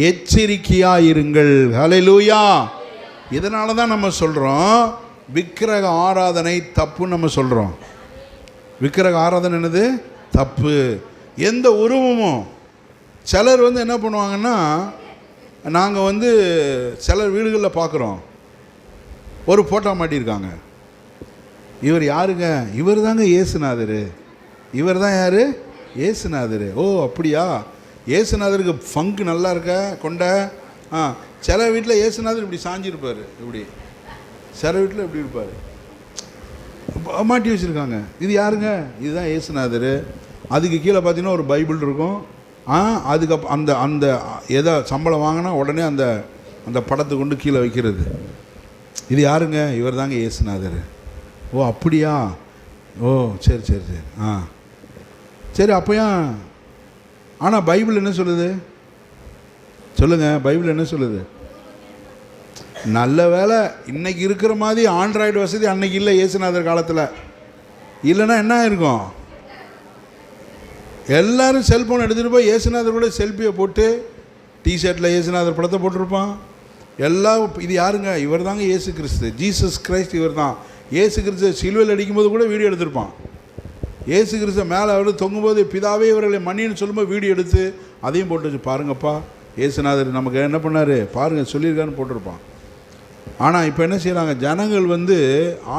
எச்சரிக்கையாயிருங்கள். ஹல்லேலூயா. இதனால தான் நம்ம சொல்கிறோம் விக்கிரக ஆராதனை தப்புன்னு நம்ம சொல்கிறோம். விக்கிரக ஆராதனை என்னது? தப்பு. எந்த உருவமும் சிலர் என்ன பண்ணுவாங்கன்னா, நாங்கள் சிலர் வீடுகளில் பார்க்குறோம், ஒரு ஃபோட்டோ மாட்டியிருக்காங்க. இவர் யாருங்க? இவர் தாங்க இயேசுநாதர். இவர் தான் யார்? இயேசுநாதர். ஓ அப்படியா? இயேசுநாதருக்கு ஃபங்கு நல்லா இருக்க கொண்ட. சில வீட்டில் இயேசுநாதர் இப்படி சாஞ்சிருப்பார், இப்படி. சில வீட்டில் இப்படி இருப்பார், மாட்டி வச்சுருக்காங்க. இது யாருங்க? இதுதான் இயேசுநாதர். அதுக்கு கீழே பார்த்தீங்கன்னா ஒரு பைபிள் இருக்கும். அதுக்கு அந்த அந்த எதை சம்பளம் வாங்கினா உடனே அந்த அந்த படத்தை கொண்டு கீழே வைக்கிறது. இது யாருங்க? இவர் தாங்க இயேசுநாதர். ஓ அப்படியா? ஓ சரி சரி சரி. சரி அப்போயா? ஆனால் பைபிள் என்ன சொல்லுது? சொல்லுங்கள், பைபிள் என்ன சொல்லுது? நல்ல வேலை இன்னைக்கு இருக்கிற மாதிரி ஆண்ட்ராய்டு வசதி அன்னைக்கு இல்லை, இயேசுநாதர் காலத்தில். இல்லைன்னா என்ன இருக்கும்? எல்லோரும் செல்ஃபோன் எடுத்துகிட்டு போய் இயேசுநாதர் கூட செல்ஃபியை போட்டு டிஷர்ட்டில் இயேசுநாதர் படத்தை போட்டிருப்பான் எல்லாம். இது யாருங்க? இவர் தாங்க இயேசு கிறிஸ்து, ஜீசஸ் கிரைஸ்ட். இவர் தான் இயேசு கிறிஸ்து. சிலுவையில் அடிக்கும்போது கூட வீடியோ எடுத்திருப்பான். இயேசு கிறிஸ்து மேலே அவர் தொங்கும்போது பிதாவே இவர்களை மன்னின்னு சொல்லும்போது வீடியோ எடுத்து அதையும் போட்டு வச்சு, பாருங்கப்பா இயேசுநாதர் நமக்கு என்ன பண்ணார் பாருங்கள் சொல்லியிருக்கான்னு போட்டிருப்பான். ஆனால் இப்போ என்ன செய்கிறாங்க? ஜனங்கள்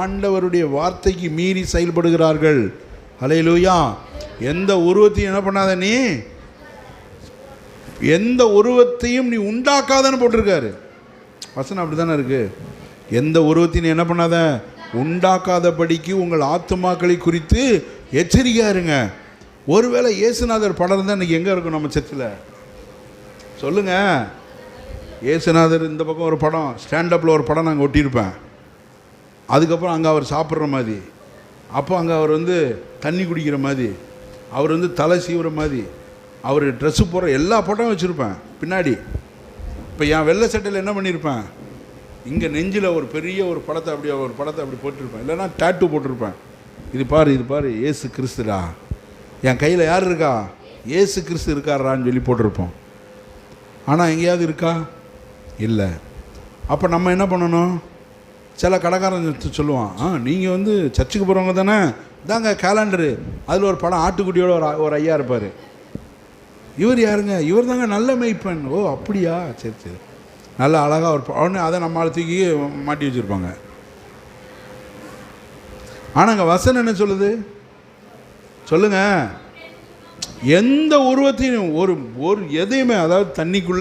ஆண்டவருடைய வார்த்தைக்கு மீறி செயல்படுகிறார்கள். ஹல்லேலூயா. எந்த உருவத்தையும் என்ன பண்ணாத, நீ எந்த உருவத்தையும் நீ உண்டாக்காதன்னு போட்டிருக்காரு வசனம். அப்படி தானே இருக்குது. எந்த உருவத்தையும் நீ என்ன பண்ணாத, உண்டாக்காதபடிக்கு உங்கள் ஆத்துமாக்களை குறித்து எச்சரிக்கையாக இருங்க. ஒருவேளை இயேசுநாதர் படம் இருந்தால் இன்றைக்கி எங்கே இருக்கும் நம்ம சர்ச்சில்? சொல்லுங்கள். இயேசுநாதர் இந்த பக்கம் ஒரு படம், ஸ்டாண்டப்பில் ஒரு படம் நாங்கள் ஒட்டியிருப்பேன். அதுக்கப்புறம் அங்கே அவர் சாப்பிட்ற மாதிரி, அப்போ அங்கே அவர் தண்ணி குடிக்கிற மாதிரி, அவர் தலை சீவுற மாதிரி, அவர் ட்ரெஸ்ஸு போடுற எல்லா படமும் வச்சுருப்பேன் பின்னாடி. இப்போ என் வெள்ளை சட்டையில் என்ன பண்ணியிருப்பேன், இங்கே நெஞ்சில் ஒரு பெரிய ஒரு படத்தை அப்படி போட்டிருப்பேன். இல்லைன்னா டேட்டு போட்டிருப்பேன். இது பாரு ஏசு கிறிஸ்துடா, என் கையில் யார் இருக்கா? ஏசு கிறிஸ்து இருக்காரான்னு சொல்லி போட்டிருப்போம். ஆனால் எங்கேயாவது இருக்கா? இல்லை. அப்போ நம்ம என்ன பண்ணணும்? சில கடைக்காரன் சொல்லுவான், நீங்கள் சர்ச்சுக்கு போகிறவங்க தானே, இதாங்க கேலண்டரு, அதில் ஒரு படம் ஆட்டுக்குட்டியோட ஒரு ஐயா இருப்பார். இவர் யாருங்க? இவர் தாங்க நல்ல மெய்ப்பெண். ஓ அப்படியா? சரி சரி. நல்ல அழகாக ஒரு உடனே அதை நம்மளால் தூக்கி மாட்டி வச்சுருப்பாங்க. ஆனால் அங்கே வசனம் என்ன சொல்லுது? சொல்லுங்கள். எந்த உருவத்தையும் ஒரு எதையுமே, அதாவது தண்ணிக்குள்ளே